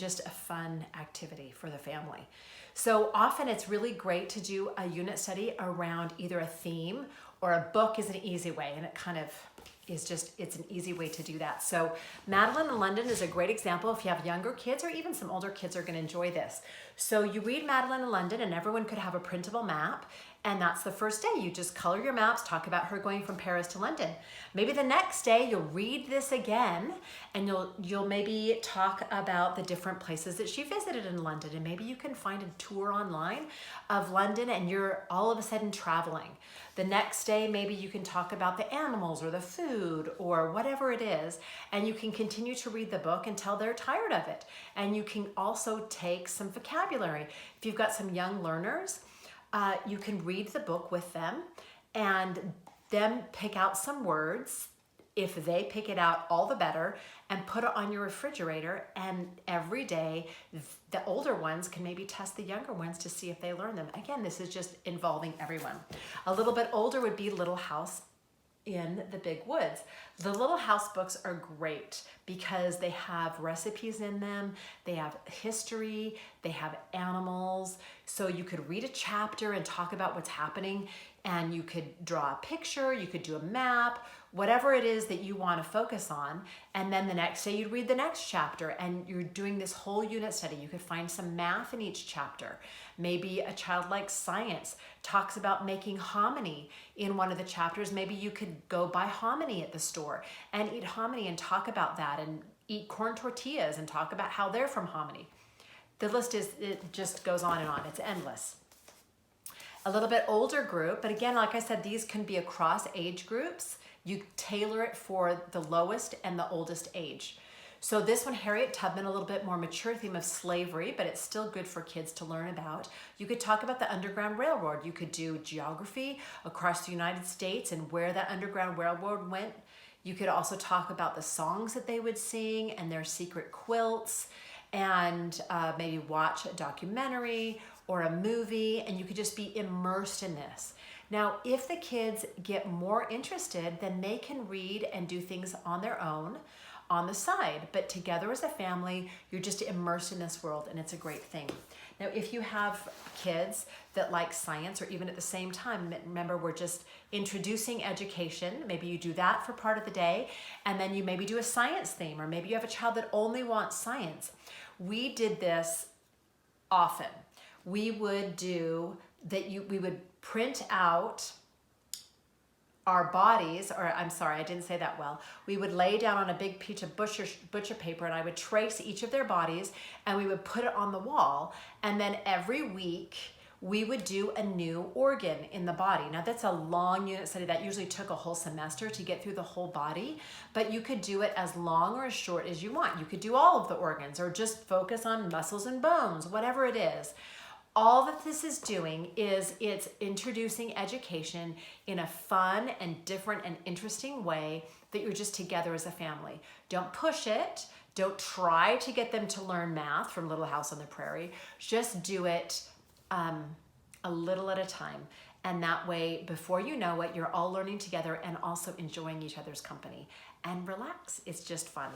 just a fun activity for the family. So often it's really great to do a unit study around either a theme or a book is an easy way, and it kind of is just, it's an easy way to do that. So Madeline in London is a great example. If you have younger kids or even some older kids are going to enjoy this. So you read Madeline in London and everyone could have a printable map. And that's the first day. You just color your maps, talk about her going from Paris to London. Maybe the next day you'll read this again and you'll maybe talk about the different places that she visited in London. And maybe you can find a tour online of London and you're all of a sudden traveling. The next day, maybe you can talk about the animals or the food or whatever it is. And you can continue to read the book until they're tired of it. And you can also take some vocabulary. If you've got some young learners, you can read the book with them and then pick out some words. If they pick it out, all the better, and put it on your refrigerator. And every day, the older ones can maybe test the younger ones to see if they learn them. Again, this is just involving everyone. A little bit older would be Little House in the Big Woods. The Little House books are great because they have recipes in them, they have history, they have animals. So you could read a chapter and talk about what's happening, and you could draw a picture, you could do a map, whatever it is that you want to focus on. And then the next day you'd read the next chapter and you're doing this whole unit study. You could find some math in each chapter. Maybe a child likes science, talks about making hominy in one of the chapters. Maybe you could go buy hominy at the store and eat hominy and talk about that, and eat corn tortillas and talk about how they're from hominy. The list it just goes on and on. It's endless. A little bit older group, but again, like I said, these can be across age groups. You tailor it for the lowest and the oldest age. So this one, Harriet Tubman, a little bit more mature theme of slavery, but it's still good for kids to learn about. You could talk about the Underground Railroad. You could do geography across the United States and where that Underground Railroad went. You could also talk about the songs that they would sing and their secret quilts, and maybe watch a documentary or a movie, and you could just be immersed in this. Now, if the kids get more interested, then they can read and do things on their own on the side. But together as a family, you're just immersed in this world, and it's a great thing. Now, if you have kids that like science, or even at the same time, remember, we're just introducing education. Maybe you do that for part of the day, and then you maybe do a science theme, or maybe you have a child that only wants science. We did this often. We would do that. We would print out our bodies, or I'm sorry, I didn't say that well. We would lay down on a big piece of butcher paper, and I would trace each of their bodies, and we would put it on the wall. And then every week we would do a new organ in the body. Now that's a long unit study. That usually took a whole semester to get through the whole body, but you could do it as long or as short as you want. You could do all of the organs, or just focus on muscles and bones, whatever it is. All that this is doing is it's introducing education in a fun and different and interesting way that you're just together as a family. Don't push it. Don't try to get them to learn math from Little House on the Prairie. Just do it a little at a time. And that way, before you know it, you're all learning together and also enjoying each other's company. And relax. It's just fun.